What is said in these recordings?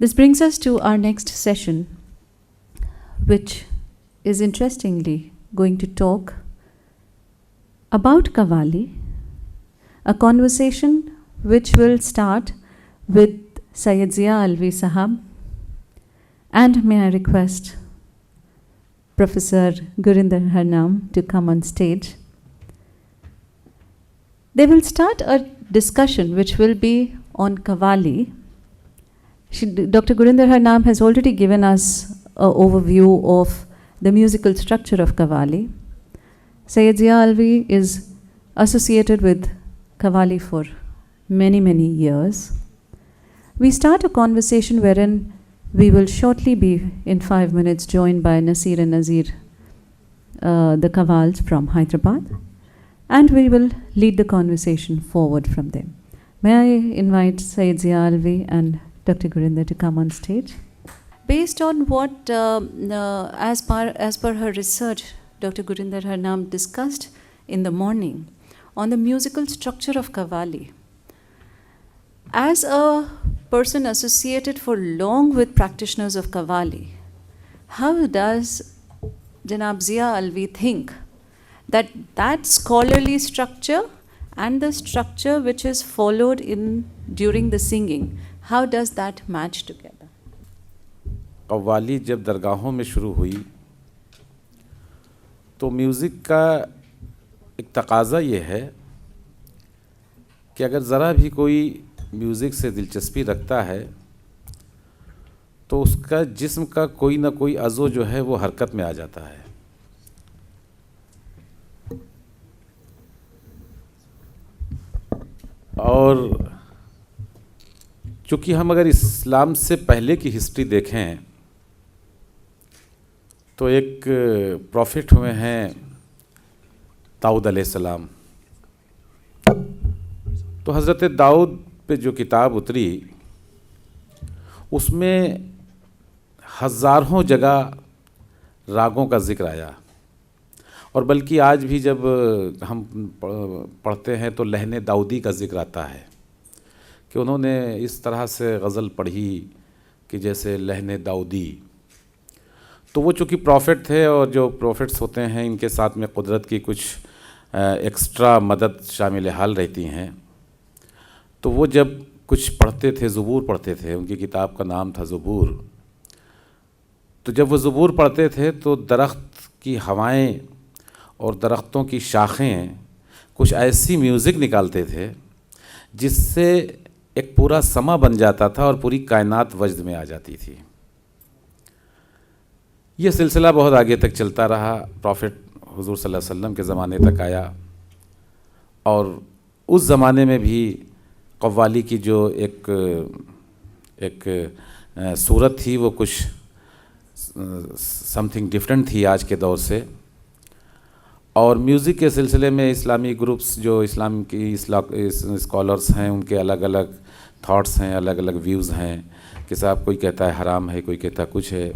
This brings us to our next session, which is interestingly going to talk about Qawwali, a conversation which will start with Syed Zia Alvi Sahab, and may I request Professor Gurinder Harnam to come on stage. They will start a discussion which will be on Qawwali. Dr. Gurinder Harnam has already given us an overview of the musical structure of Qawwali. Syed Zia Alvi is associated with Qawwali for many, many years. We start a conversation wherein we will shortly be, in 5 minutes, joined by Nasir and Nazir, the Qawwals from Hyderabad, and we will lead the conversation forward from them. May I invite Syed Zia Alvi and Dr. Gurinder to come on stage? Based on what, as per her research, Dr. Gurinder Harnam discussed in the morning on the musical structure of Qawwali, as a person associated for long with practitioners of Qawwali, how does Janab Zia Alvi think that that scholarly structure and the structure which is followed during the singing, how does that match together? Qawwali जब दरगाहों में शुरू हुई तो music का एक तकाज़ा ये है कि अगर ज़रा भी कोई म्यूज़िक से दिलचस्पी रखता है तो उसका जिस्म का कोई ना कोई अज़ो जो है वो हरकत में आ जाता है। और चूँकि हम अगर इस्लाम से पहले की हिस्ट्री देखें तो एक प्रॉफिट हुए हैं दाऊद अलैहिस्सलाम। तो हज़रत दाऊद पे जो किताब उतरी उसमें हज़ारों जगह रागों का ज़िक्र आया, और बल्कि आज भी जब हम पढ़ते हैं तो लहने दाऊदी का ज़िक्र आता है कि उन्होंने इस तरह से गज़ल पढ़ी कि जैसे लहने दाऊदी। तो वो चूँकि प्रॉफिट थे, और जो प्रॉफिट्स होते हैं इनके साथ में कुदरत की कुछ एक्स्ट्रा मदद शामिल हाल रहती हैं। तो वो जब कुछ पढ़ते थे, ज़ुबूर पढ़ते थे, उनकी किताब का नाम था ज़ुबूर। तो जब वो ज़ुबूर पढ़ते थे तो दरख्त की हवाएं और दरख्तों की शाखें कुछ ऐसी म्यूज़िक निकालते थे जिससे एक पूरा समा बन जाता था और पूरी कायनात वजद में आ जाती थी। ये सिलसिला बहुत आगे तक चलता रहा, प्रॉफिट हुज़ूर सल्लल्लाहु अलैहि वसल्लम के ज़माने तक आया, और उस ज़माने में भी कव्वाली की जो एक सूरत थी वो कुछ समथिंग डिफरेंट थी आज के दौर से। और म्यूज़िक के सिलसिले में इस्लामी ग्रुप्स जो इस्लाम की स्कॉलर्स हैं उनके अलग अलग थॉट्स हैं, अलग अलग व्यूज़ हैं कि साहब कोई कहता है हराम है, कोई कहता है कुछ है।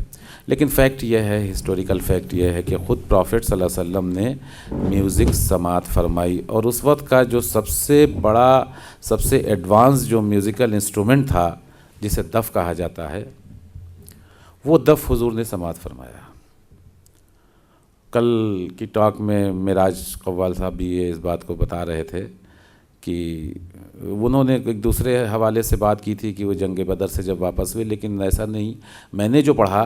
लेकिन फ़ैक्ट यह है, हिस्टोरिकल फैक्ट यह है कि ख़ुद प्रॉफिट सल्लल्लाहु अलैहि वसल्लम ने म्यूज़िक समात फरमाई, और उस वक्त का जो सबसे बड़ा, सबसे एडवांस जो म्यूज़िकल इंस्ट्रूमेंट था जिसे दफ़ कहा जाता है, वो दफ़ हुज़ूर ने समात फरमाया। कल की टॉक में मिराज कव्वाल साहब भी ये इस बात को बता रहे थे कि उन्होंने एक दूसरे हवाले से बात की थी कि वो जंग बदर से जब वापस हुए, लेकिन ऐसा नहीं। मैंने जो पढ़ा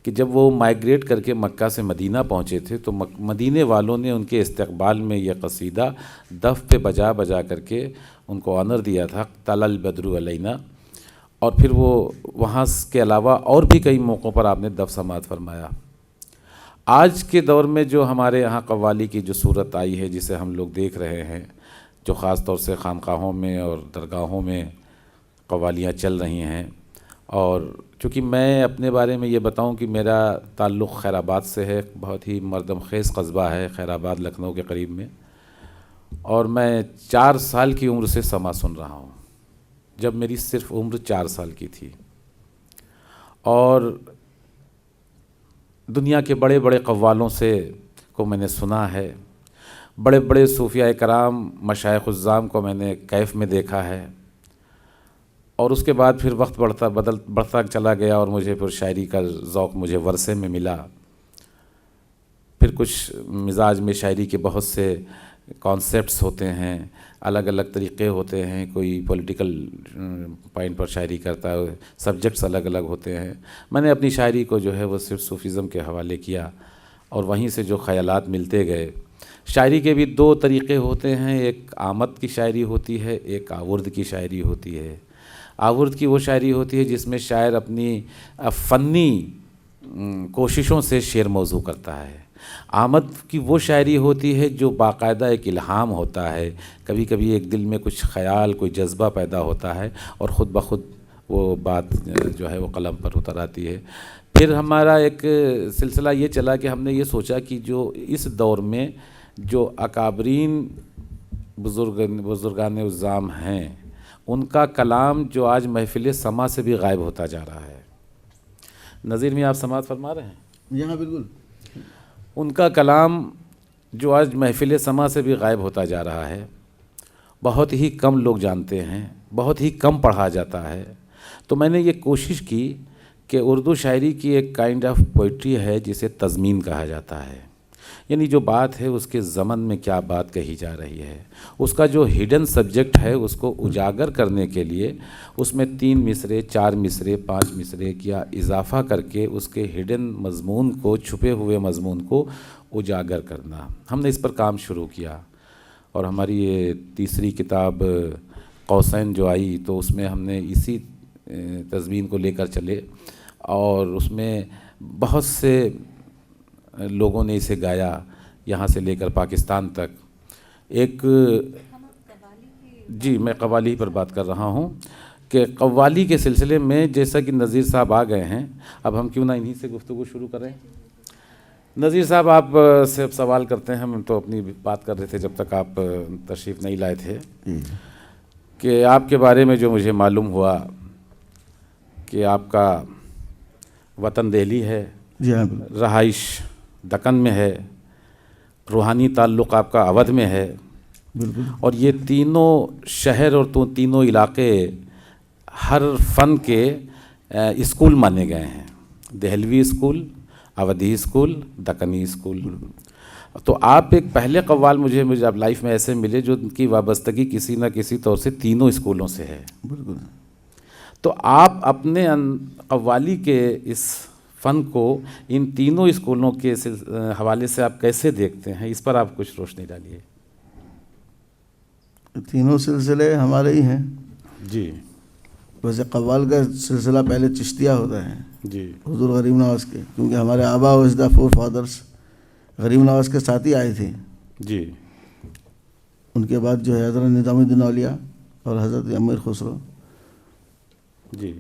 कि जब वो माइग्रेट करके मक्का से मदीना पहुँचे थे तो मदीने वालों ने उनके इस्तकबाल में यह कसीदा दफ़ पे बजा बजा करके उनको ऑनर दिया था, तलल बदरु अलैना। और फिर वो वहाँ के अलावा और भी कई मौक़ों पर आपने दफ़ समात फरमाया। आज के दौर में जो हमारे यहाँ कव्वाली की जो सूरत आई है, जिसे हम लोग देख रहे हैं, जो ख़ास तौर से खानकाहों में और दरगाहों में कव्वालियाँ चल रही हैं, और चूँकि मैं अपने बारे में ये बताऊं कि मेरा ताल्लुक़ खैराबाद से है, बहुत ही मरदम खेज़ कस्बा है खैराबाद, लखनऊ के करीब में, और मैं 4 साल की उम्र से समा सुन रहा हूँ, जब मेरी सिर्फ़ उम्र 4 साल की थी। और दुनिया के बड़े बड़े कव्वालों से को मैंने सुना है, बड़े बड़े सूफिया कराम मशाइख़ उज़्ज़ाम को मैंने कैफ़ में देखा है, और उसके बाद फिर वक्त बढ़ता चला गया और मुझे फिर शायरी का ज़ौक़ मुझे वर्षे में मिला। फिर कुछ मिजाज में शायरी के बहुत से कॉन्सेप्ट्स होते हैं, अलग अलग तरीक़े होते हैं, कोई पॉलिटिकल पॉइंट पर शायरी करता है, सब्जेक्ट्स अलग अलग होते हैं। मैंने अपनी शायरी को जो है वो सिर्फ सूफ़ीज़म के हवाले किया और वहीं से जो ख़यालात मिलते गए। शायरी के भी दो तरीक़े होते हैं, एक आमद की शायरी होती है, एक आवर्द की शायरी होती है। आवर्द की वो शायरी होती है जिसमें शायर अपनी फ़नी कोशिशों से शेर मौजू करता है। आमद की वो शायरी होती है जो बाकायदा एक इल्हाम होता है, कभी कभी एक दिल में कुछ ख़याल, कोई जज्बा पैदा होता है और ख़ुद ब खुद वो बात जो है वो कलम पर उतर आती है। फिर हमारा एक सिलसिला ये चला कि हमने ये सोचा कि जो इस दौर में जो अकाबरीन बुज़ुर्गान उज़्ज़ाम हैं, उनका कलाम जो आज महफ़िल समा से भी गायब होता जा रहा है। नज़ीर में आप समाअत फरमा रहे हैं? जी हाँ, बिल्कुल। उनका कलाम जो आज महफ़िल समा से भी गायब होता जा रहा है, बहुत ही कम लोग जानते हैं, बहुत ही कम पढ़ा जाता है। तो मैंने ये कोशिश की कि उर्दू शायरी की एक काइंड ऑफ पोइट्री है जिसे तज़मीन कहा जाता है, यानी जो बात है उसके ज़मन में क्या बात कही जा रही है, उसका जो हिडन सब्जेक्ट है उसको उजागर करने के लिए उसमें 3 मिसरे, 4 मिसरे, 5 मिसरे या इजाफ़ा करके उसके हिडन मज़मून को, छुपे हुए मज़मून को उजागर करना। हमने इस पर काम शुरू किया और हमारी ये तीसरी किताब कौसैन जो आई तो उसमें हमने इसी तज़मीन को लेकर चले और उसमें बहुत से लोगों ने इसे गाया, यहाँ से लेकर पाकिस्तान तक। एक जी, मैं कव्वाली पर बात कर रहा हूँ कि कव्वाली के सिलसिले में जैसा कि नज़ीर साहब आ गए हैं, अब हम क्यों ना इन्हीं से गुफ्तगू शुरू करें। नज़ीर साहब, आप से अब सवाल करते हैं। हम तो अपनी बात कर रहे थे जब तक आप तशरीफ़ नहीं लाए थे कि आपके बारे में जो मुझे मालूम हुआ कि आपका वतन दिल्ली है, जी हाँ, रहाइश दक्कन में है, रूहानी ताल्लुक़ आपका अवध में है, बिल्कुल। और ये तीनों शहर और तो तीनों इलाके हर फ़न के स्कूल माने गए हैं। दहलवी स्कूल, अवधी स्कूल, दक्कनी स्कूल। तो आप एक पहले कव्वाल मुझे अब लाइफ में ऐसे मिले जो उनकी वाबस्तगी किसी न किसी तौर से तीनों स्कूलों से है। बिल्कुल। तो आप अपने कव्वाली के इस फ़न को इन तीनों स्कूलों के हवाले से आप कैसे देखते हैं, इस पर आप कुछ रोशनी डालिए। तीनों सिलसिले हमारे ही हैं जी। वैसे कव्वाल का सिलसिला पहले चिश्तिया होता है जी। हुजूर गरीब नवाज़ के, क्योंकि हमारे आबा व अजदा 4 फादर्स गरीब नवाज़ के साथ ही आए थे। जी। उनके बाद जो है हज़रत निज़ामुद्दीन औलिया और हज़रत अमीर खुसरो। जी।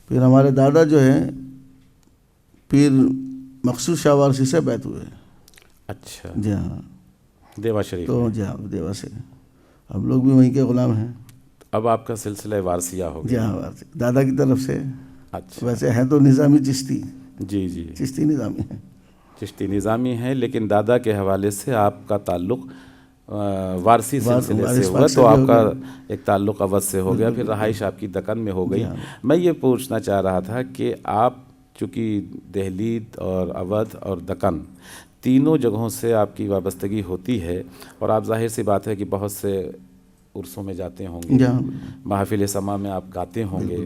फिर हमारे दादा जो हैं पीर मकसूद शाह वारसी से बैत हुए। अच्छा। जी हाँ, देवा शरीफ। तो जी हाँ, देवा से हम लोग भी वहीं के ग़ुलाम हैं। अब आपका सिलसिला वारसिया हो गया। जी हाँ, वारसी दादा की तरफ से। अच्छा। वैसे हैं तो निज़ामी चिश्ती। जी जी। चिश्ती निज़ामी है। चिश्ती निज़ामी है, लेकिन दादा के हवाले से आपका ताल्लुक़ वारसी सिलसिले से हुआ, तो आपका एक ताल्लुक़ अवध से हो गया, फिर रहाइश आपकी दक्कन में हो गई। मैं ये पूछना चाह रहा था कि आप चूँकि दिल्ली और अवध और दक्कन तीनों जगहों से आपकी वाबस्तगी होती है और आप जाहिर सी बात है कि बहुत से उर्सों में जाते होंगे, महफिल समा में आप गाते होंगे।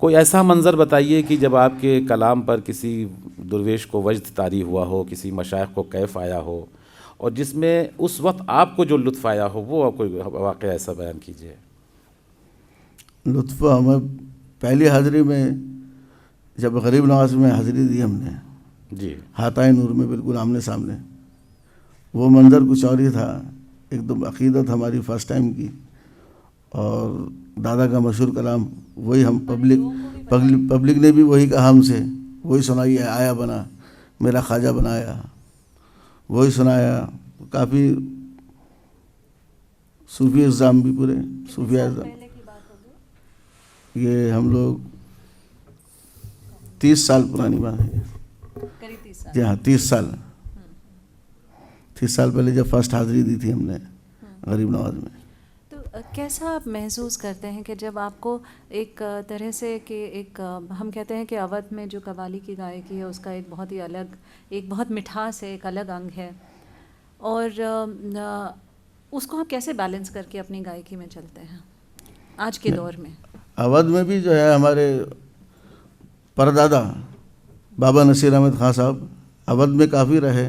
कोई ऐसा मंज़र बताइए कि जब आपके कलाम पर किसी दुर्वेश को वजद तारी हुआ हो, किसी मशाइख को कैफ़ आया हो और जिसमें उस वक्त आपको जो लुत्फ़ आया हो, वो कोई वाक़या ऐसा बयान कीजिए। लुत्फ़ हमें पहली हाज़िरी में जब गरीब नवाज़ में हाज़िरी दी हमने जी, हाताए नूर में, बिल्कुल आमने सामने, वो मंज़र कुछ और ही था। एकदम अक़ीदत हमारी फ़र्स्ट टाइम की और दादा का मशहूर कलाम वही हम पब्लिक ने भी वही कहा हमसे, वही सुनाई है, आया बना मेरा ख्वाजा बनाया, वही सुनाया। काफ़ी सूफी इज़्ज़ाम भी पूरे सूफिया इज़्ज़ाम, ये हम लोग 30 साल पुरानी बात है। जी हाँ, 30 साल पहले जब फर्स्ट हाज़िरी दी थी हमने गरीब नवाज़ में। तो कैसा आप महसूस करते हैं कि जब आपको एक तरह से कि एक हम कहते हैं कि अवध में जो कव्वाली की गायकी है उसका एक बहुत ही अलग, एक बहुत मिठास है, एक अलग अंग है, और उसको आप कैसे बैलेंस करके अपनी गायकी में चलते हैं आज के दौर में? अवध में भी जो है हमारे परदादा बाबा नसीर अहमद खां साहब अवध में काफ़ी रहे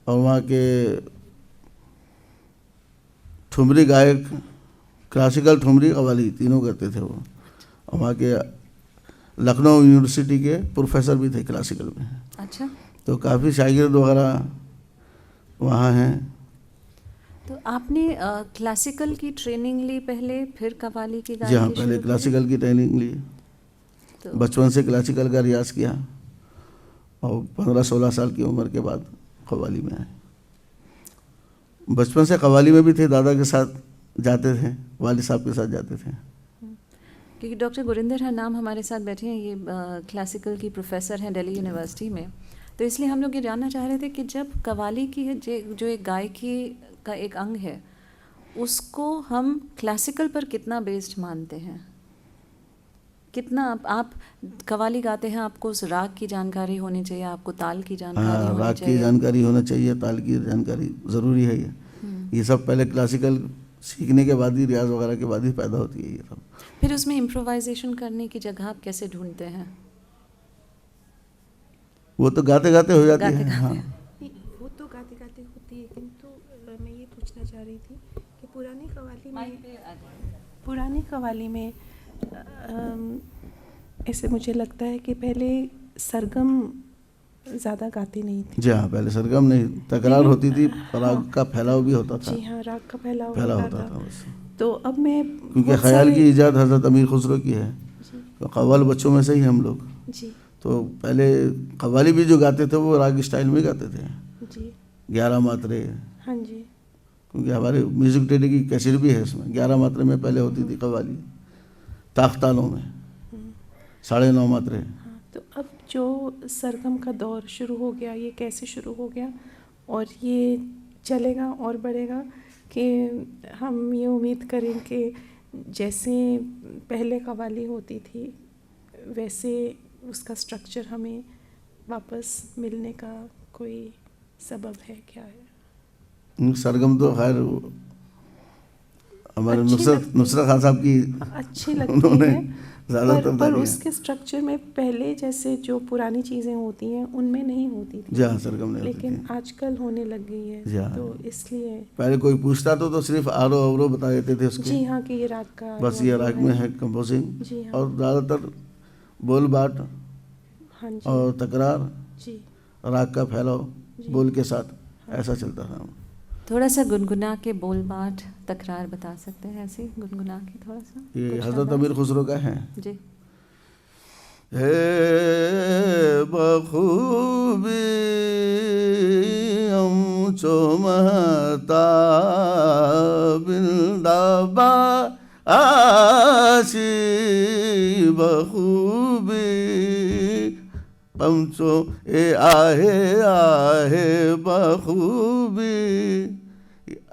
और वहाँ के ठुमरी गायक, क्लासिकल ठुमरी कव्वाली तीनों करते थे वो। और वहाँ के लखनऊ यूनिवर्सिटी के प्रोफेसर भी थे क्लासिकल में। अच्छा। तो काफ़ी शागिर्द वगैरह वहाँ हैं। तो आपने क्लासिकल की ट्रेनिंग ली पहले, फिर कव्वाली की गायकी? जी हाँ, पहले क्लासिकल की ट्रेनिंग ली। तो बचपन से क्लासिकल का रियाज़ किया और 15-16 साल की उम्र के बाद कव्वाली में आए। बचपन से कव्वाली में भी थे, दादा के साथ जाते थे, वालिद साहब के साथ जाते थे। क्योंकि डॉक्टर गुरिंदर हरनाम हमारे साथ बैठे हैं, ये क्लासिकल की प्रोफेसर हैं दिल्ली यूनिवर्सिटी में, तो इसलिए हम लोग ये जानना चाह रहे थे कि जब कव्वाली की जो एक गायकी का एक अंग है उसको हम क्लासिकल पर कितना बेस्ड मानते हैं? कितना आप कव्वाली गाते हैं, आपको उस राग की जानकारी होनी चाहिए, आपको ताल की जानकारी हाँ, होनी राग चाहिए? की जानकारी होना चाहिए, ताल की जानकारी ज़रूरी है। ये सब पहले क्लासिकल सीखने के बाद ही, रियाज वगैरह के बाद ही पैदा होती है ये सब। फिर उसमें इम्प्रोवाइजेशन करने की जगह आप कैसे ढूंढते हैं? वो तो गाते गाते हो जाती है। हाँ, वो तो गाते गाते होती है, किंतु मैं ये पूछना चाह रही थी कि पुरानी कव्वाली में ऐसे मुझे लगता है कि पहले सरगम ज़्यादा गाती नहीं थी। जी हाँ, पहले सरगम नहीं, तकरार होती थी, राग का फैलाव भी होता था। जी हाँ, राग का फैलाव होता था। था बस। तो अब मैं क्योंकि ख्याल की इजाद हज़रत अमीर खुसरो की है, तो कव्वाल बच्चों में से ही हम लोग। जी तो पहले कव्वाली भी जो गाते थे वो राग स्टाइल में गाते थे। जी 11 मात्रे, हाँ जी, क्योंकि हमारे म्यूज़िक डेली की कैसेट भी है, इसमें 11 मात्रे में पहले होती थी कव्वाली, ताख्तालों में 9.5 मात्रे। हाँ। तो अब जो सरगम का दौर शुरू हो गया, ये कैसे शुरू हो गया और ये चलेगा और बढ़ेगा कि हम ये उम्मीद करें कि जैसे पहले कव्वाली होती थी वैसे उसका स्ट्रक्चर हमें वापस मिलने का कोई सबब है, क्या है? सरगम तो खैर हमारे अच्छी नुसरत खान साहब की अच्छी लगती उन्होंने है, ज़्यादातर पर डाली है। उसके स्ट्रक्चर में पहले जैसे जो पुरानी चीज़ें होती हैं उनमें नहीं होती थी। जी हाँ, सरगम नहीं होती लेकिन थी। आजकल होने लग गई जी है, हाँ। तो इसलिए पहले कोई पूछता तो सिर्फ आरो अवरो बता देते थे उसके। जी हाँ कि ये राग का बस ये राग में है कंपोजिंग, जी हाँ। और ज़्यादातर बोल बाट हाँ जी और तकरार, जी राग का फैलाव बोल के साथ, ऐसा चलता था। थोड़ा सा गुनगुना के बोल बाट तकरार बता सकते हैं, ऐसे ही गुनगुना के थोड़ा सा? ये कुछ हज़रत अंदाज़? अमीर खुसरो का है। जी। हे बखूबी हम चो महता बिंदाबा आशी बखूबी पंचो ए आहे बखूबी।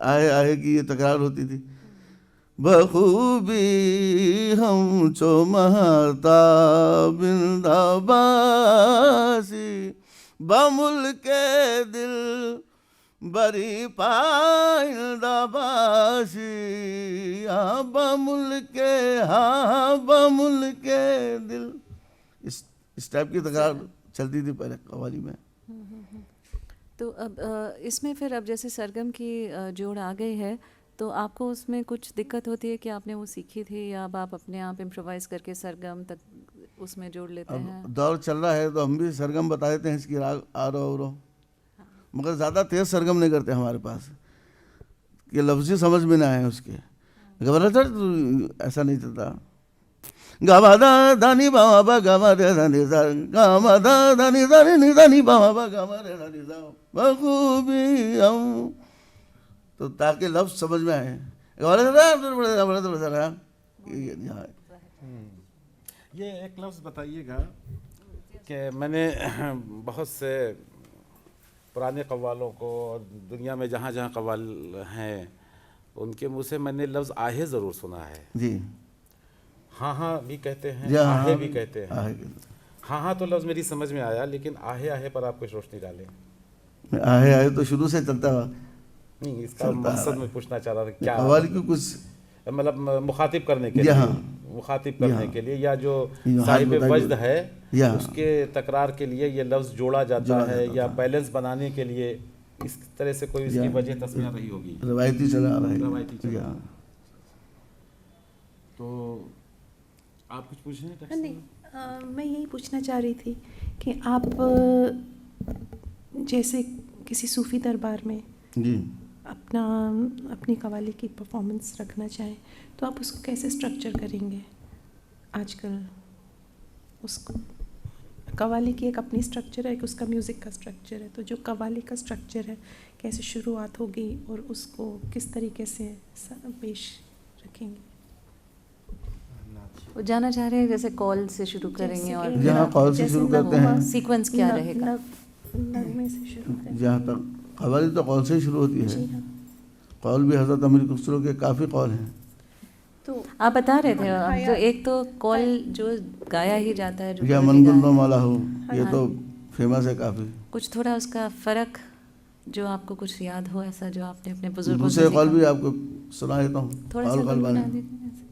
आहे आहे की ये तकरार होती थी। बखूबी हम चो महता बिंदाबासी बमुल के दिल बरी पाइंदाबासी। हाँ बमुल के दिल, इस टाइप की तकरार चलती थी पहले कव्वाली में। तो अब इसमें फिर अब जैसे सरगम की जोड़ आ गई है, तो आपको उसमें कुछ दिक्कत होती है कि आपने वो सीखी थी या अब आप अपने आप इम्प्रोवाइज़ करके सरगम तक उसमें जोड़ लेते हैं? अब दौर चल रहा है तो हम भी सरगम बता देते हैं, इसकी राग आरो अवरो, मगर ज़्यादा तेज़ सरगम नहीं करते हमारे पास कि लफ्ज़ी समझ में ना आए उसके। घबरा सर ऐसा नहीं चलता। गामा दा दानी बामा बा गामा रे दानी दा गामा दा दानी दानी नी दानी बामा बा गामा रे दानी दा बखूबी हम, तो ताकि लफ्ज़ समझ में आए। ये एक लफ्ज़ बताइएगा कि मैंने बहुत से पुराने कव्वालों को और दुनिया में जहाँ जहाँ कव्वाल हैं उनके मुंह से मैंने लफ्ज़ आहे ज़रूर सुना है। जी हाँ हाँ भी कहते हैं, जी, हाँ, आहे भी कहते हैं। आहे हाँ हाँ तो लफ्ज़ मेरी समझ में आया, लेकिन आहे आहे पर आप कुछ रोशनी डालें। आहे आहे तो शुरू से चलता हुआ। नहीं, इसका चलता आ मकसद रहा मैं पूछना चाह रहा था क्या कव्वाली की कुछ मतलब मुखातिब करने के जी लिए, हाँ। मुखातिब करने हाँ। के लिए, या जो ये हाथ साहिब बताइए। वजद है या उसके तकरार के लिए ये लफ्ज़ जोड़ा जाता जोड़ा है, जाता या था। बैलेंस बनाने के लिए, इस तरह से कोई इसकी या- वजह तस्वीर रही होगी। रवायती चला आ रहा है। रवायती चला। या तो आप कुछ पूछ रहे हैं? नहीं, मैं यही पूछना चाह रही थी कि आप जैसे किसी सूफ़ी दरबार में जी अपनी कव्वाली की परफॉर्मेंस रखना चाहें तो आप उसको कैसे स्ट्रक्चर करेंगे? आजकल उसको कव्वाली की एक अपनी स्ट्रक्चर है, एक उसका म्यूज़िक का स्ट्रक्चर है, तो जो कव्वाली का स्ट्रक्चर है कैसे शुरुआत होगी और उसको किस तरीके से पेश रखेंगे? वो जाना चाह रहे हैं जैसे कॉल से शुरू करेंगे जैसे और कि जहाँ कॉल से जैसे शुरू करते हैं, सीक्वेंस क्या रहेगा? नगमे से शुरू करें। जहाँ तक कव्वाली तो कौल से ही शुरू होती जी है। हाँ। कौल भी हज़रत अमीर खुसरो के काफ़ी कौल हैं। तो आप बता रहे थे अब जो एक तो कॉल जो गाया ही जाता है, जो या बोला मन जाता गुल्लो है, माला हो, ये हाँ। तो फेमस है काफ़ी। कुछ थोड़ा उसका फर्क जो आपको कुछ याद हो ऐसा जो आपने अपने बुजुर्गों दूसरे से कौल सीखा भी हो? आपको सुना देता हूँ। थोड़ा सा कौल गुनगुना वाले दीजिए ऐसे।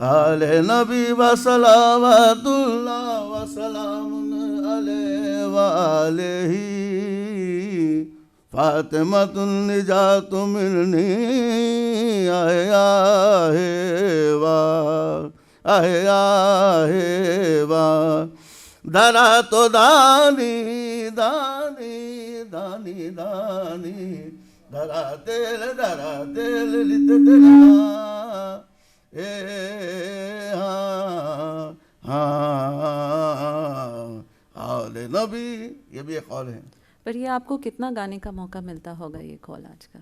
आले नबी व सलावतुल्लाह व सलामुन अलैहि व आलिही फातिमतुन निजातु मिन्नी आहे आहे वा दरा तो दानी दानी दानी दानी दरा तेल लित तेरा आले नबी, ये भी एक कौल है। पर ये आपको कितना गाने का मौका मिलता होगा ये कॉल आज का?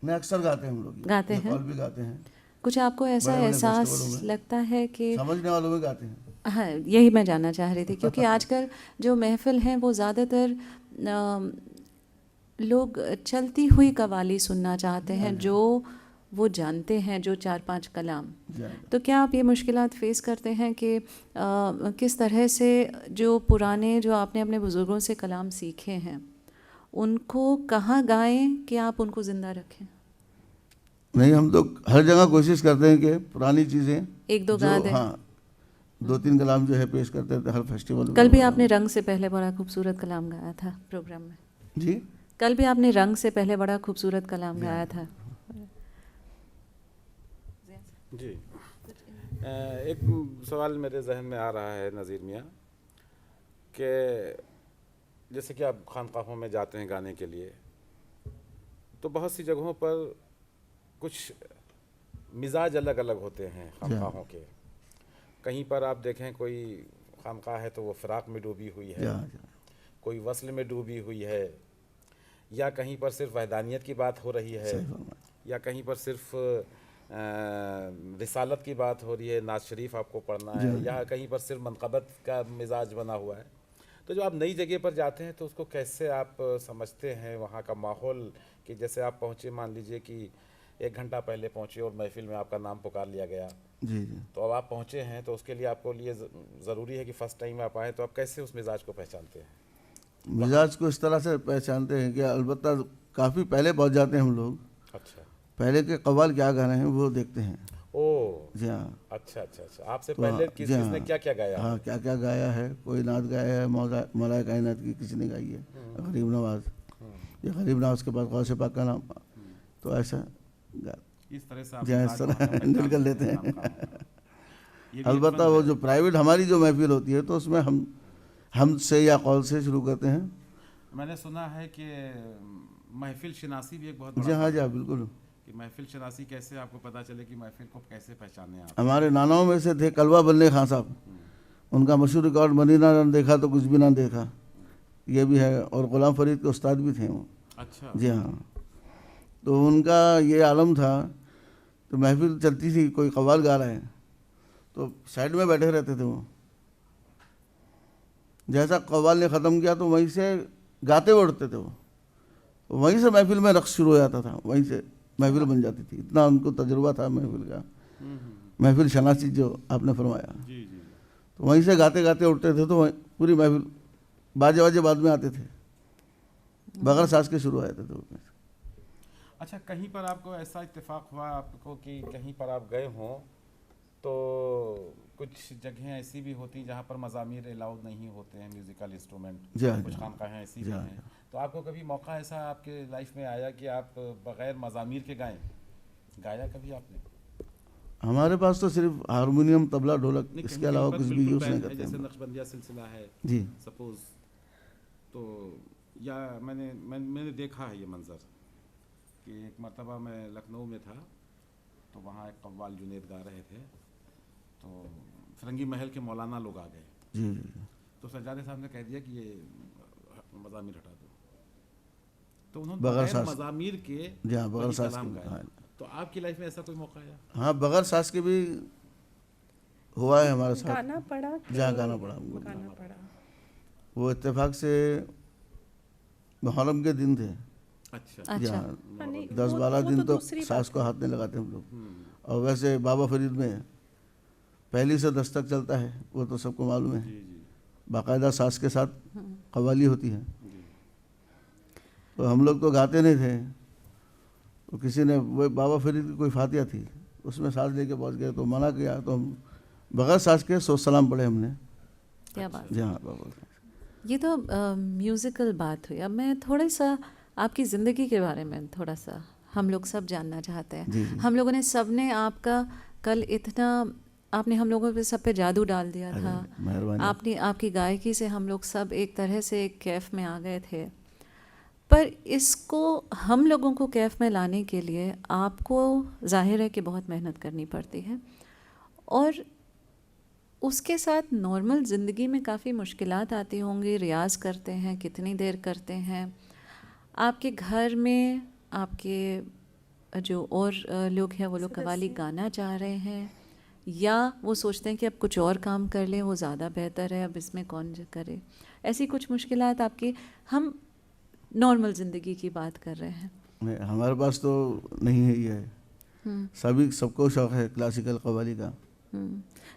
मैं अक्सर गाते हैं हम लोग, गाते ये हैं? कौल भी गाते हैं, कुछ आपको ऐसा बड़े-बड़े एहसास फेस्टिवलों में। लगता है कि समझने वालों में गाते हैं। हाँ, यही मैं जानना चाह रही थी क्योंकि आजकल जो महफिल हैं वो ज़्यादातर लोग चलती हुई कव्वाली सुनना चाहते हैं जो वो जानते हैं, जो 4-5 कलाम। तो क्या आप ये मुश्किलात फेस करते हैं कि किस तरह से जो पुराने जो आपने अपने बुज़ुर्गों से कलाम सीखे हैं उनको कहाँ गाएं कि आप उनको ज़िंदा रखें? नहीं, हम तो हर जगह कोशिश करते हैं कि पुरानी चीज़ें एक दो गा दें। हाँ, 2-3 कलाम जो है पेश करते थे हर फेस्टिवल में। कल भी आपने रंग से पहले बड़ा खूबसूरत कलाम गाया था प्रोग्राम में। जी कल भी आपने रंग से पहले बड़ा खूबसूरत कलाम गाया था। जी एक सवाल मेरे जहन में आ रहा है नज़ीर मियाँ कि जैसे कि आप खानकाहों में जाते हैं गाने के लिए, तो बहुत सी जगहों पर कुछ मिजाज अलग अलग होते हैं खानकाहों के। कहीं पर आप देखें कोई खानकाह है तो वो फ़िराक में डूबी हुई है, कोई वस्ल में डूबी हुई है, या कहीं पर सिर्फ वहदानियत की बात हो रही है, या कहीं पर सिर्फ रिसालत की बात हो रही है, नाज शरीफ आपको पढ़ना है, या कहीं पर सिर्फ मनक़बत का मिजाज बना हुआ है। तो जब आप नई जगह पर जाते हैं तो उसको कैसे आप समझते हैं वहाँ का माहौल? कि जैसे आप पहुँचे, मान लीजिए कि 1 घंटा पहले पहुँचे और महफिल में आपका नाम पुकार लिया गया, जी जी, तो अब आप पहुँचे हैं तो उसके लिए आपको लिए ज़रूरी है कि फ़र्स्ट टाइम आप आए, तो आप कैसे उस मिजाज को पहचानते हैं? मिजाज को इस तरह से पहचानते हैं कि अलबत्ता काफ़ी पहले पहुंच जाते हैं हम लोग। अच्छा, पहले के कव्वाल क्या गा रहे हैं वो देखते हैं। ओह जी हाँ। अच्छा अच्छा अच्छा, आपसे तो पहले हाँ, जी किसने हाँ। क्या क्या गाया? हाँ, क्या क्या गाया है, कोई नात गाया है, मौलाए कायनात की किसी ने गाई है, गरीब नवाज, या गरीब नवाज के बाद गौसे पाक का नाम, तो ऐसा इस तरह से आप जी हाँ, इस तरह हैंडल कर लेते हैं। ये भी अलबत्ता वो जो प्राइवेट हमारी जो महफिल होती है तो उसमें हम से या कॉल से शुरू करते हैं। मैंने सुना है कि महफिल शनासी भी एक बहुत जी हाँ, जी हाँ, बिल्कुल। कि महफिल शनासी कैसे आपको पता चले कि महफिल को कैसे पहचाने आप? हमारे नानाओं में से थे कलवा बल्ले खां साहब, उनका मशहूर रिकॉर्ड मदीना ना देखा तो कुछ भी ना देखा, ये भी है, और गुलाम फरीद के उस्ताद भी थे वो। अच्छा, जी हाँ, तो उनका ये आलम था, तो महफिल चलती थी, कोई कव्वाल गा रहे हैं तो साइड में बैठे रहते थे वो, जैसा कव्वाल ने ख़त्म किया तो वहीं से गाते हुए उठते थे वो, वहीं से महफिल में रक्स शुरू हो जाता था, वहीं से महफिल बन जाती थी, इतना उनको तजुर्बा था महफिल का। महफिल शनासी जो आपने फरमाया, जी जी। तो वहीं से गाते गाते उठते थे, तो वहीं पूरी महफिल, बाजे बाजे बाद में आते थे, बगैर साज के शुरू आए थे। तो अच्छा, कहीं पर आपको ऐसा इत्तेफाक हुआ आपको कि कहीं पर आप गए हों तो कुछ जगहें ऐसी भी होती जहाँ पर मज़ामीर अलाउड नहीं होते हैं, म्यूज़िकल इंस्ट्रूमेंट, जी हाँ, कुछ जी हाँ। खानकाहें ऐसी जी भी हाँ, हैं, तो आपको कभी मौका ऐसा आपके लाइफ में आया कि आप बग़ैर मज़ामीर के गाएं? गाया कभी आपने? हमारे पास तो सिर्फ हारमोनियम, तबला, ढोलक, नहीं, इसके कहीं अलावा पर कुछ भी बिल्कुल यूज़ बैन नहीं है, करते जैसे हम लोग। नक्शबंदिया सिलसिला है जी सपोज, तो या मैंने देखा है ये मंज़र कि एक मरतबा मैं लखनऊ में था, तो वहाँ एक कव्वाल जुनेद गा रहे थे, तो फिरंगी महल के मौलाना लोग आ गए, जी जी। तो सज्जादे साहब ने कह दिया कि ये मज़ामीर हटा दो, तो उन्होंने बगैर बगैर साज, मज़ामीर के जी हाँ, बगैर वही साज कलाम के। गाया। हाँ तो आपकी लाइफ में ऐसा कोई मौका आया? हाँ, बगैर साज के भी हुआ है हमारे साथ। गाना पड़ा कि जहाँ गाना पड़ा हमको, गाना पड़ा। वो इत्तेफाक से मुहर्रम के दिन थे। अच्छा। जी अच्छा। हाँ, हाँ, नहीं, 10-12 वो दिन तो तो दूसरी सास बात को है। हाथ नहीं लगाते हम लोग। और वैसे बाबा फरीद में पहली से 10 तक चलता है, वो तो सबको मालूम है। जी जी बाकायदा सास के साथ कव्वाली होती है। जी। तो हम लोग तो गाते नहीं थे, तो किसी ने, वो बाबा फरीद की कोई फातिया थी, उसमें साज लेके पहुंच गए, तो मना किया, तो हम बगैर साज के सो सलाम पढ़े हमने। क्या बात। जी हाँ बाबा। ये तो म्यूज़िकल बात हुई। अब मैं थोड़ा सा आपकी ज़िंदगी के बारे में थोड़ा सा हम लोग सब जानना चाहते हैं। जी जी। हम लोगों ने सब ने आपका कल इतना, आपने हम लोगों पे सब पे जादू डाल दिया अरे, था। मेहरबानी। आपने, आपकी गायकी से हम लोग सब एक तरह से एक कैफ़ में आ गए थे। पर इसको हम लोगों को कैफ़ में लाने के लिए आपको जाहिर है कि बहुत मेहनत करनी पड़ती है, और उसके साथ नॉर्मल ज़िंदगी में काफ़ी मुश्किलात आती होंगी। रियाज़ करते हैं, कितनी देर करते हैं? आपके घर में आपके जो और लोग हैं, वो लोग कव्वाली गाना चाह रहे हैं, या वो सोचते हैं कि अब कुछ और काम कर लें, वो ज़्यादा बेहतर है, अब इसमें कौन करे? ऐसी कुछ मुश्किलात आपकी, हम नॉर्मल ज़िंदगी की बात कर रहे हैं। नहीं, हमारे पास तो नहीं है ये। सभी, सबको शौक है क्लासिकल कव्वाली का।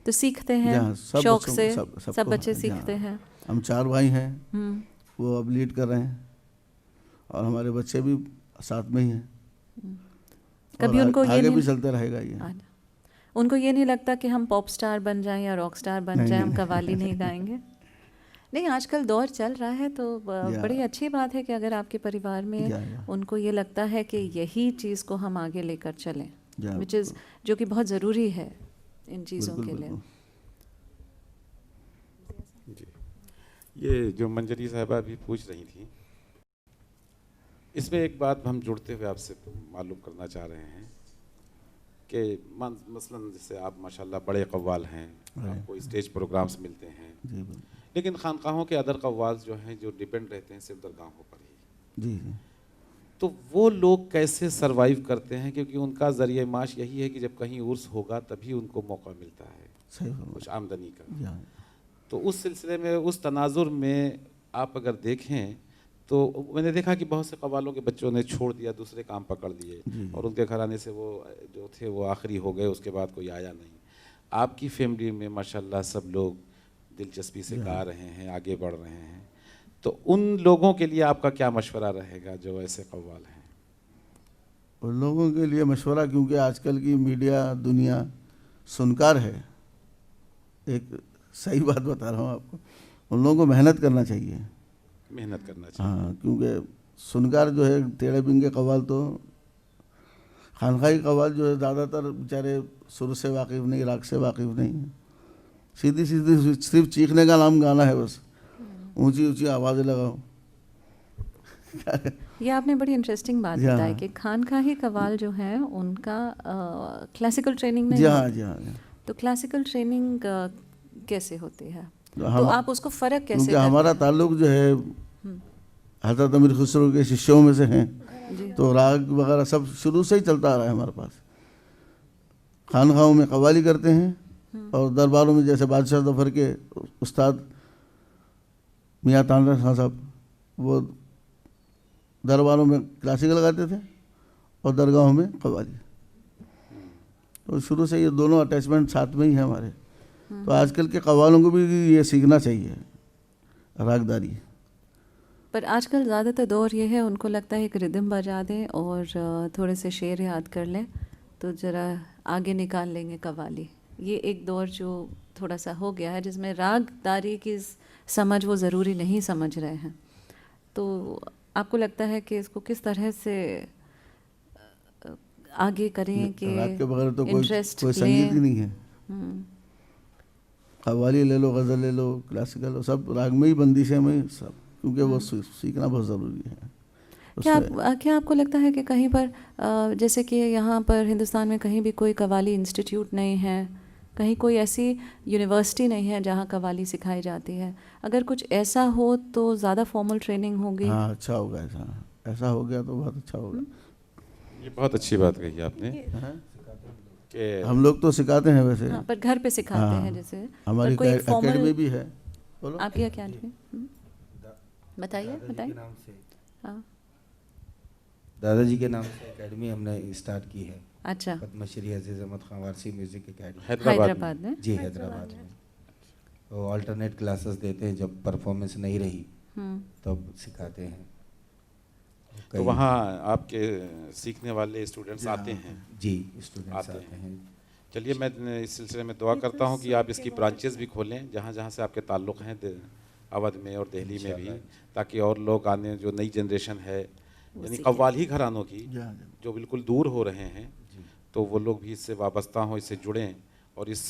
तो सीखते हैं जहाँ सब शौक बच्चों- से, सबको सब बच्चे है, सीखते जहाँ। हैं। हम 4 भाई हैं, हम्म, वो अब लीड कर रहे हैं, और हमारे बच्चे भी साथ में ही हैं। कभी और उनको ये आगे नहीं, भी चलते रहेगा ये। उनको ये नहीं लगता कि हम पॉप स्टार बन जाएं या रॉक स्टार बन नहीं, जाएं, हम नहीं। कव्वाली नहीं गाएंगे? नहीं, आजकल दौर चल रहा है, तो या। बड़ी अच्छी बात है कि अगर आपके परिवार में या। उनको ये लगता है कि यही चीज़ को हम आगे लेकर चलें, या, विच इज़, जो कि बहुत ज़रूरी है इन चीज़ों बिल्कुल के लिए। बिल्कुल। जी। ये जो मंजरी साहिबा भी पूछ रही थी, इसमें एक बात हम जुड़ते हुए आपसे मालूम करना चाह रहे हैं कि मसलन जैसे आप माशाल्लाह बड़े कव्वाल हैं, आपको स्टेज प्रोग्राम्स मिलते हैं, जी बिल्कुल। लेकिन खानकाहों के अदर कव्वाल जो हैं, जो डिपेंड रहते हैं सिर्फ दरगाहों पर ही, जी जी। तो वो लोग कैसे सरवाइव करते हैं? क्योंकि उनका ज़रिए माश यही है कि जब कहीं उर्स होगा तभी उनको मौका मिलता है सही बात। कुछ आमदनी का। या। तो उस सिलसिले में, उस तनाजुर में आप अगर देखें तो मैंने देखा कि बहुत से कव्वालों के बच्चों ने छोड़ दिया, दूसरे काम पकड़ लिए, जी। और उनके घराने से वो जो थे वो आखिरी हो गए, उसके बाद कोई आया नहीं। आपकी फैमिली में माशाल्लाह सब लोग दिलचस्पी से गा रहे हैं, आगे बढ़ रहे हैं, तो उन लोगों के लिए आपका क्या मशवरा रहेगा जो ऐसे कव्वाल हैं? उन लोगों के लिए मशवरा, क्योंकि आजकल की मीडिया दुनिया सुनकार है, एक सही बात बता रहा हूँ आपको, उन लोगों को मेहनत करना चाहिए। मेहनत करना चाहिए। हाँ, क्योंकि सुनकार जो है, टेढ़े बिंगे कव्वाल, तो खानखाई कव्वाल जो है ज़्यादातर बेचारे सुर से वाकिफ़ नहीं, राग से वाकिफ़ नहीं है, सीधी सीधी सिर्फ चीखने का नाम गाना है बस, ऊंची ऊंची आवाज़ें लगाओ। ये आपने बड़ी इंटरेस्टिंग बात जी हाँ। बताई कि खानकाही कव्वाल जो है उनका क्लासिकल ट्रेनिंग नहीं जी हाँ, होती। जी हाँ, जी हाँ। तो क्लासिकल ट्रेनिंग कैसे होती है? तो हम, आप उसको फ़र्क कैसे क्योंकि करते हमारा हैं? ताल्लुक जो है हज़रत अमीर खुसरो के शिष्यों में से हैं, जी। तो राग वगैरह सब शुरू से ही चलता आ रहा है हमारे पास। खानखाहों में कव्वाली करते हैं, और दरबारों में जैसे बादशाह जफर के उस्ताद मियाँ तानरा खां साहब, वो दरबारों में क्लासिकल गाते थे, और दरगाहों में कव्वाली। तो शुरू से ये दोनों अटैचमेंट साथ में ही है हमारे। तो आजकल के कव्वालों को भी ये सीखना चाहिए, रागदारी। पर आजकल ज़्यादातर दौर ये है, उनको लगता है कि रिदम बजा दें और थोड़े से शेर याद कर लें तो ज़रा आगे निकाल लेंगे कव्वाली। ये एक दौर जो थोड़ा सा हो गया है, जिसमें रागदारी की समझ वो ज़रूरी नहीं समझ रहे हैं। तो आपको लगता है कि इसको किस तरह से आगे करें कि राग के बगैर तो इंटरेस्ट कोई संगीत ही नहीं है। हम्म, कव्वाली ले लो, गज़ल ले लो, क्लासिकल हो, सब राग में ही, बंदिशें में ही सब, क्योंकि वो सीखना बहुत ज़रूरी है। क्या आपको लगता है कि कहीं पर जैसे कि यहाँ पर हिंदुस्तान में कहीं भी कोई कव्वाली इंस्टीट्यूट नहीं है, कहीं कोई ऐसी यूनिवर्सिटी नहीं है जहाँ कव्वाली सिखाई जाती है? अगर कुछ ऐसा हो तो ज़्यादा फॉर्मल ट्रेनिंग होगी। हाँ, अच्छा होगा। ऐसा हो गया तो बहुत अच्छा होगा। ये बहुत अच्छी बात कही आपने कि हम लोग तो सिखाते हैं वैसे। हाँ, पर घर पे सिखाते हाँ, हैं जैसे। हमारी पर कोई एकेडमी भी है। बोलो। आपकी अकेडमी बताइए। हाँ, दादाजी के नाम से एकेडमी हमने स्टार्ट की है। अच्छा, पद्मश्री अजीज अहमद खान वारसी म्यूजिक एकेडमी, हैदराबाद में। जी हैदराबाद में। तो अल्टरनेट क्लासेस देते हैं, जब परफॉर्मेंस नहीं रही तब सिखाते हैं। तो वहाँ आपके सीखने वाले स्टूडेंट्स आते हैं? जी, स्टूडेंट्स आते हैं। चलिए, मैं इस सिलसिले में दुआ करता हूँ कि आप इसकी ब्रांचेस भी खोलें जहाँ जहाँ से आपके ताल्लुक़ हैं, अवध में और दिल्ली में भी, ताकि और लोग आने, जो नई जनरेशन है, यानी कव्वाली घरानों की जो बिल्कुल दूर हो रहे हैं, तो वो लोग भी इससे वाबस्ता हों, इससे जुड़ें और इस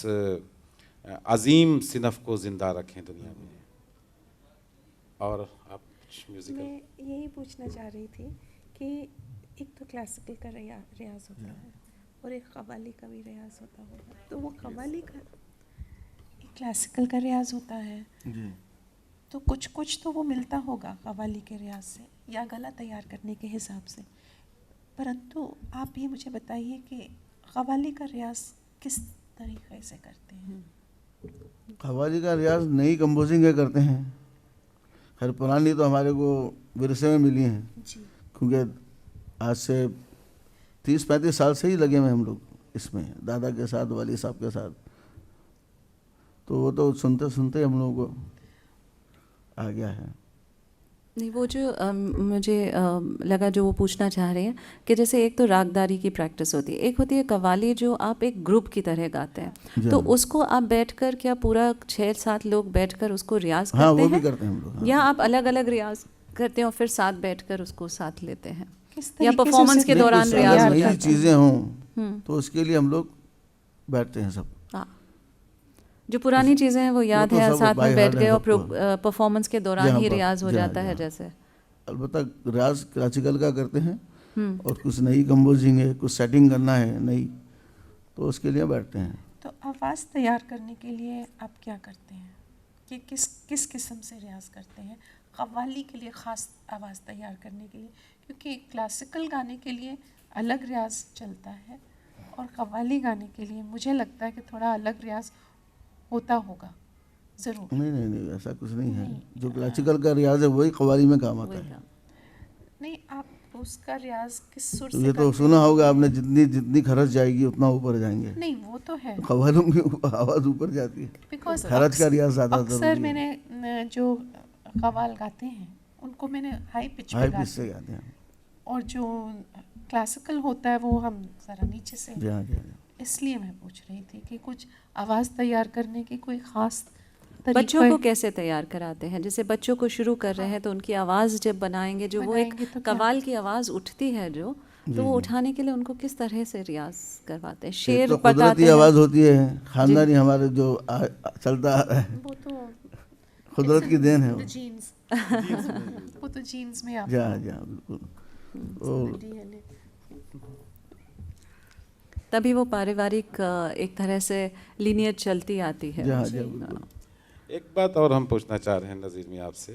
अजीम सिनफ को ज़िंदा रखें दुनिया में। और आप म्यूज़िकल? मैं यही पूछना चाह रही थी कि एक तो क्लासिकल का रियाज होता है और एक कव्वाली का भी रियाज होता होगा, तो वो कव्वाली का, एक क्लासिकल का रियाज होता है जी। तो कुछ तो वो मिलता होगा कव्वाली के रियाज से या गला तैयार करने के हिसाब से, परंतु आप ये मुझे बताइए कि कव्वाली का रियाज किस तरीके से करते हैं? कव्वाली का रियाज नई कंपोजिंग करते हैं। खैर पुरानी तो हमारे को विरसे में मिली हैं, जी, क्योंकि आज से 30-35 साल से ही लगे हुए हम लोग इसमें, दादा के साथ, वाली साहब के साथ। तो वो तो सुनते सुनते हम लोगों को आ गया है। नहीं, वो जो मुझे लगा जो वो पूछना चाह रहे हैं कि जैसे एक तो रागदारी की प्रैक्टिस होती है, एक होती है कव्वाली जो आप एक ग्रुप की तरह गाते हैं, तो उसको आप बैठकर क्या पूरा 6-7 लोग बैठकर उसको रियाज करते हाँ, हैं? वो भी करते हैं हम लोग। हाँ। या आप अलग अलग रियाज करते हैं और फिर साथ बैठकर उसको साथ लेते हैं, किस या तरीके से परफॉर्मेंस उसे के दौरान कुछ रियाज अगर हो नई जाता है? चीज़ें हों तो उसके लिए हम लोग बैठते हैं सब। हाँ, जो पुरानी चीज़ें हैं वो याद तो है, सब साथ में बाय बैठ हार्ट गए है और सबको। परफॉर्मेंस के दौरान जहाँ ही पर- रियाज हो जहाँ- जाता है जहाँ। जैसे। अलबत्ता रियाज क्लासिकल का करते हैं और कुछ नई कंपोजिंग है, कुछ सेटिंग करना है नई, तो उसके लिए बैठते हैं। तो आवाज़ तैयार करने के लिए आप क्या करते हैं कि किस किस्म से रियाज करते हैं कव्वाली के लिए, ख़ास आवाज़ तैयार करने के लिए? क्योंकि क्लासिकल गाने के लिए अलग रियाज चलता है और कव्वाली गाने के लिए मुझे लगता है कि थोड़ा अलग रियाज होता होगा ज़रूर। नहीं, ऐसा कुछ नहीं है। जो क्लासिकल का रियाज है वही कव्वाली में काम आता है। नहीं, आप उसका रियाज किस सुर तो से ये तो करते सुना हैं? होगा आपने, जितनी खरच जाएगी उतना ऊपर जाएंगे। नहीं, वो तो है, कव्वालों की आवाज़ ऊपर जाती है, बिकॉज खरच का रियाज ज़्यादा अक्सर जरूरी है। मैंने जो कव्वाल गाते हैं उनको मैंने हाई पिच पे हाई पिच गाते से हैं गाते हैं। और जो क्लासिकल होता है वो हम ज़रा नीचे से, जी हाँ, जी हाँ। इसलिए मैं पूछ रही थी कि कुछ आवाज़ तैयार करने की कोई ख़ास बच्चों तरीका को कैसे तैयार कराते हैं? जैसे बच्चों को शुरू कर रहे हैं तो उनकी आवाज़ जब बनाएंगे, जो वो एक बनाएंगे तो क्या? कव्वाल की आवाज़ उठती है जो, तो वो उठाने के लिए उनको किस तरह से रियाज करवाते हैं? एक शेर तो बताते कुदरती हैं? आवाज़ होती है, खानदानी हमारे जो चलता आ रहा है, वो तो कुदरत की देन है वो। जीन्स वो तो जीन्स में आप जी हाँ, जी हाँ, बिल्कुल। और DNA तभी वो पारिवारिक एक तरह से लीनियज चलती आती है। जी हाँ, जी हाँ, बिल्कुल। एक बात और हम पूछना चाह रहे हैं नज़ीर मियां आपसे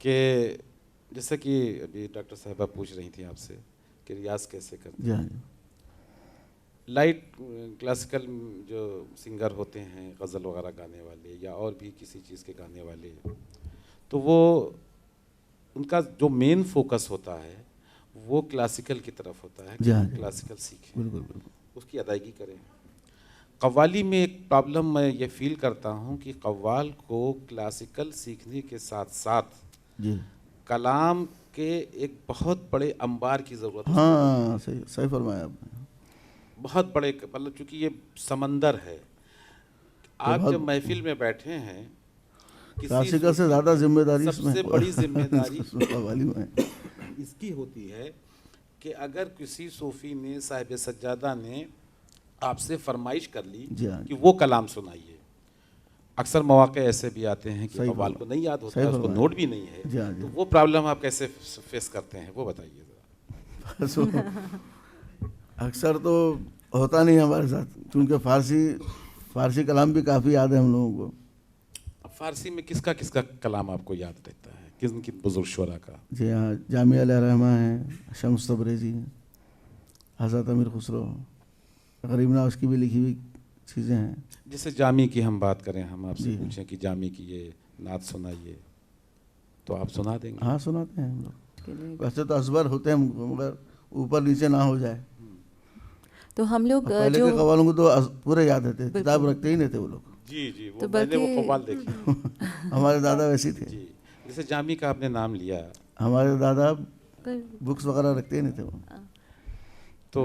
कि जैसे कि अभी डॉक्टर साहबा पूछ रही थी आपसे कि रियाज कैसे करते जी हाँ, हैं। जी। लाइट क्लासिकल जो सिंगर होते हैं, गज़ल वगैरह गाने वाले या और भी किसी चीज़ के गाने वाले, तो वो उनका जो मेन फोकस होता है वो क्लासिकल की तरफ होता है जी हाँ, जी। क्लासिकल सीखें, बिल्कुल बिल्कुल। उसकी अदायगी करें। कव्वाली में एक प्रॉब्लम मैं ये फील करता हूँ कि कव्वाल को क्लासिकल सीखने के साथ साथ जी कलाम के एक बहुत बड़े अंबार की ज़रूरत है। हाँ, सही सही फरमाया आपने। बहुत बड़े, मतलब चूंकि ये समंदर है, आप बहुत- जब महफिल में बैठे हैं, क्लासिकल से ज़्यादा जिम्मेदारी इसमें सबसे बड़ी जिम्मेदारी कव्वाली में है। इसकी होती है कि अगर किसी सूफी ने, साहिब सज्जादा ने आपसे फरमाइश कर ली जी हाँ, कि वो कलाम सुनाइए, अक्सर मौके ऐसे भी आते हैं कि सही कव्वाल को फरमाया। नहीं याद होता सही है, उसको फरमाया। नोट भी नहीं जी हाँ, है, जी। तो वो प्रॉब्लम आप कैसे फेस करते हैं, वो बताइए ज़रा। सो अक्सर तो होता नहीं हमारे साथ, क्योंकि फारसी कलाम भी काफ़ी याद है हम लोगों को। फारसी में किसका किसका कलाम आपको याद रहता है, किन किन बुजुर्ग शुरा का? जी हाँ, जामिया रहमा हैं, शम्स तबरेज़ी हैं, हज़रत अमीर खुसरो, गरीब नवाज़ की भी लिखी हुई चीज़ें हैं। जैसे जामी की हम बात करें, हम आपसे जी। पूछें कि जामी की ये नात सुनाइए, तो आप सुना देंगे? हाँ, सुनाते हैं हम लोग। के लिए। वैसे तो असबर होते हैं मगर ऊपर नीचे ना हो जाए। तो हम लोग और पहले जो के कव्वालों को तो पूरे याद रहते, किताब रखते ही नहीं थे वो लोग। जी जी, वो तो मैंने वो बल्कि- कव्वाल देखी। हमारे दादा वैसे ही थे। जी, जैसे जामी का आपने नाम लिया, हमारे दादा बुक्स वगैरह रखते ही नहीं थे वो। तो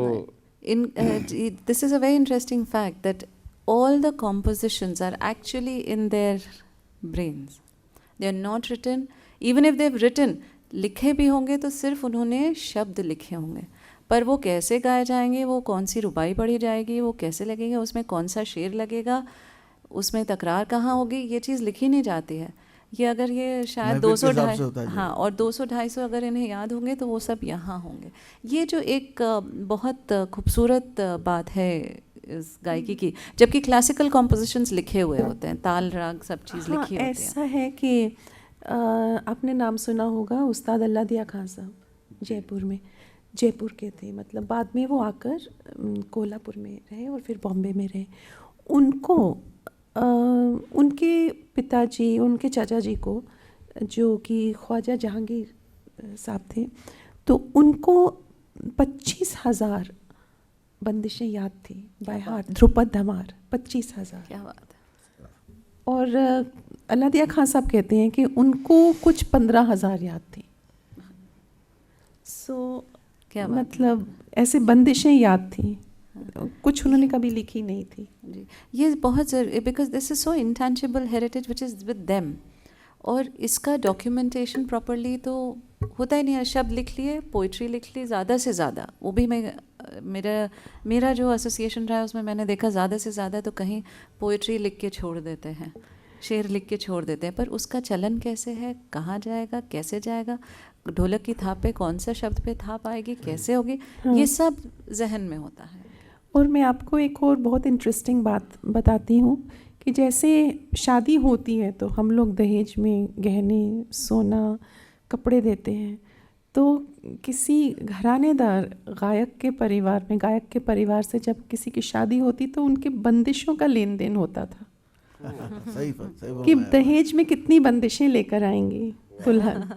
this is a very interesting fact that all the compositions are actually in their brains. They are not written. Even if they've written, लिखे भी होंगे तो सिर्फ उन्होंने शब्द लिखे होंगे, पर वो कैसे गाए जाएंगे, वो कौन सी रुबाई पढ़ी जाएगी, वो कैसे लगेगा, उसमें कौन सा शेर लगेगा, उसमें तकरार कहाँ होगी, ये चीज़ लिखी नहीं जाती है। ये अगर ये शायद महफिल के 200 हिसाब से होता है जी। हाँ, और 200-250 अगर इन्हें याद होंगे तो वो सब यहाँ होंगे। ये जो एक बहुत खूबसूरत बात है इस गायकी की, जबकि क्लासिकल कॉम्पोजिशंस लिखे हुए होते हैं, ताल राग सब चीज़ हाँ, लिखी होती है। ऐसा है कि आपने नाम सुना होगा उस्ताद अल्लाह दिया खान साहब, जयपुर के थे, मतलब बाद में वो आकर कोल्हापुर में रहे और फिर बॉम्बे में रहे। उनको उनके पिताजी, उनके चाचा जी को, जो कि ख्वाजा जहांगीर साहब थे, तो उनको 25,000 बंदिशें याद थी बाय हार्ट, ध्रुपद धमार 25,000। क्या बात है। और अल्लाह दिया खान साहब कहते हैं कि उनको कुछ 15,000 याद थी। क्या बात है। मतलब ऐसे बंदिशें याद थी, कुछ उन्होंने कभी लिखी नहीं थी। जी, ये बहुत ज़रूरी, because this is so intangible heritage which is with them, और इसका डॉक्यूमेंटेशन प्रॉपरली तो होता ही नहीं है। शब्द लिख लिए, पोइट्री लिख ली, ज़्यादा से ज़्यादा, वो भी मेरा जो एसोसिएशन रहा है उसमें मैंने देखा ज़्यादा से ज़्यादा तो कहीं पोइट्री लिख के छोड़ देते हैं, शेर लिख के छोड़ देते हैं, पर उसका चलन कैसे है, कहाँ जाएगा, कैसे जाएगा, ढोलक की थाप पे कौन सा शब्द पे थाप आएगी, कैसे होगी, ये सब जहन में होता है। और मैं आपको एक और बहुत इंटरेस्टिंग बात बताती हूँ कि जैसे शादी होती है तो हम लोग दहेज में गहने, सोना, कपड़े देते हैं, तो किसी घरानेदार गायक के परिवार से जब किसी की शादी होती तो उनके बंदिशों का लेन देन होता था सही कि दहेज में कितनी बंदिशें लेकर आएंगी दुल्हन।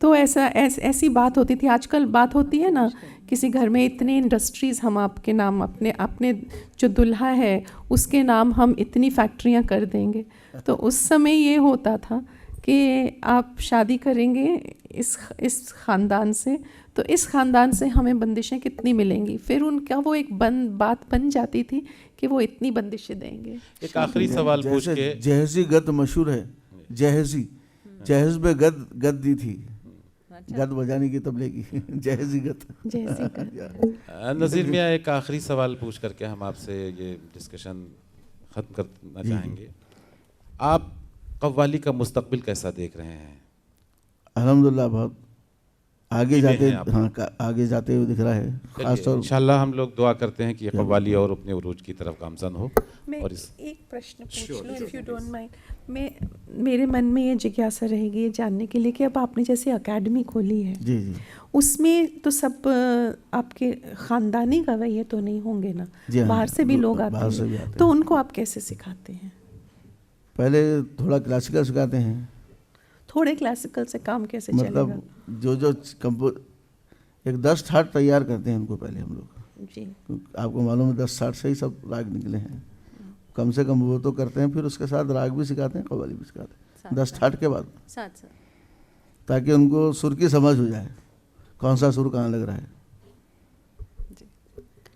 तो ऐसी बात होती थी। आजकल बात होती है ना, किसी घर में इतने इंडस्ट्रीज़, हम आपके नाम, अपने जो दुल्हा है उसके नाम हम इतनी फैक्ट्रियां कर देंगे। तो उस समय ये होता था कि आप शादी करेंगे इस ख़ानदान से, तो इस ख़ानदान से हमें बंदिशें कितनी मिलेंगी, फिर उनका वो एक बात बन जाती थी कि वो इतनी बंदिशें देंगे। एक आखिरी सवाल पूछ के, जहेज़ी गद मशहूर है, जहेज़ में गद दी थी, गद बजाने की तबले की, जहेज़ी गद। नज़ीर मियाँ, एक आखिरी सवाल पूछ करके हम आपसे ये डिस्कशन ख़त्म करना चाहेंगे। आप कव्वाली का मुस्तकबिल कैसा देख रहे हैं? अल्हम्दुलिल्लाह बहुत आगे जाते, हैं आप। हाँ आगे जाते हुए दिख रहा है। खासतौर इंशाल्लाह हम लोग दुआ करते हैं कि ये कव्वाली और अपने उरूज की तरफ गामज़न हो। मैं और इस एक प्रश्न पूछ लूँ, इफ़ यू डोंट माइंड। मेरे मन में ये जिज्ञासा रहेगी ये जानने के लिए कि अब आपने जैसे अकेडमी खोली है, जी जी उसमें तो सब आपके ख़ानदानी गवैये तो नहीं होंगे ना, जी हाँ, बाहर से भी लोग बाहर आते से भी हैं, आते तो हैं। उनको आप कैसे सिखाते हैं? पहले थोड़ा क्लासिकल सिखाते हैं, थोड़े क्लासिकल से काम कैसे चलेगा? मतलब जो कंपो एक 10 ठाट तैयार करते हैं उनको पहले हम लोग। जी। आपको मालूम है 10 ठाट से ही सब राग निकले हैं, कम से कम वो तो करते हैं, फिर उसके साथ राग भी सिखाते हैं, कव्वाली भी सिखाते हैं 10 ठाट के बाद, साथ ताकि उनको सुर की समझ हो जाए, कौन सा सुर कहाँ लग रहा है।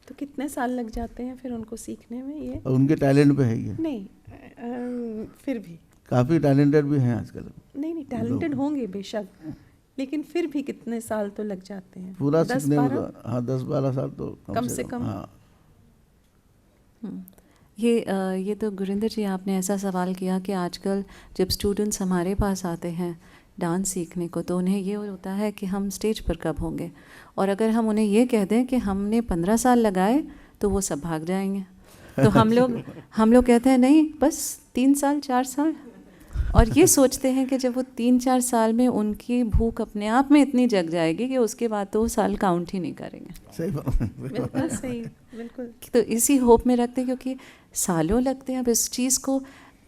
तो कितने साल लग जाते हैं फिर उनको सीखने में ये? और उनके टैलेंट पे है ये, नहीं फिर भी काफ़ी टैलेंटेड भी हैं आजकल। नहीं टैलेंटेड होंगे बेशक, लेकिन फिर भी कितने साल तो लग जाते हैं? पूरा 10 सीखने में 12? हाँ 10-12 साल तो कम से कम। हाँ। ये तो गुरिंदर जी आपने ऐसा सवाल किया कि आजकल जब स्टूडेंट्स हमारे पास आते हैं डांस सीखने को, तो उन्हें ये होता है कि हम स्टेज पर कब होंगे, और अगर हम उन्हें ये कह दें कि हमने 15 साल लगाए तो वो सब भाग जाएंगे। तो हम लोग कहते हैं नहीं, बस 3 साल 4 साल, और ये सोचते हैं कि जब वो 3-4 साल में उनकी भूख अपने आप में इतनी जग जाएगी कि उसके बाद तो वो साल काउंट ही नहीं करेंगे। सही बात। बिल्कुल सही, बिल्कुल। तो इसी होप में रखते हैं, क्योंकि सालों लगते हैं। अब इस चीज़ को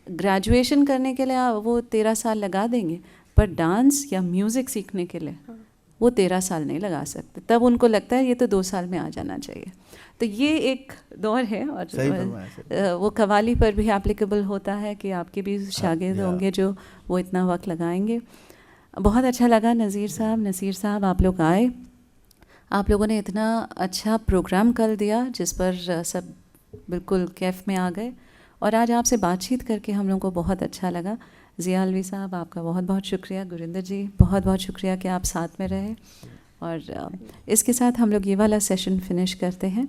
ग्रेजुएशन करने के लिए वो 13 साल लगा देंगे, पर डांस या म्यूज़िक सीखने के लिए वो 13 साल नहीं लगा सकते। तब उनको लगता है ये तो 2 साल में आ जाना चाहिए। तो ये एक दौर है, और वो कव्वाली पर भी एप्लीकेबल होता है कि आपके भी शागिर्द होंगे जो वो इतना वक्त लगाएंगे। बहुत अच्छा लगा नसीर साहब आप लोग आए, आप लोगों ने इतना अच्छा प्रोग्राम कर दिया जिस पर सब बिल्कुल कैफ में आ गए, और आज आपसे बातचीत करके हम लोगों को बहुत अच्छा लगा। ज़िया अलवी साहब आपका बहुत बहुत शुक्रिया, गुरिंदर जी बहुत बहुत शुक्रिया कि आप साथ में रहे, और इसके साथ हम लोग ये वाला सेशन फिनिश करते हैं।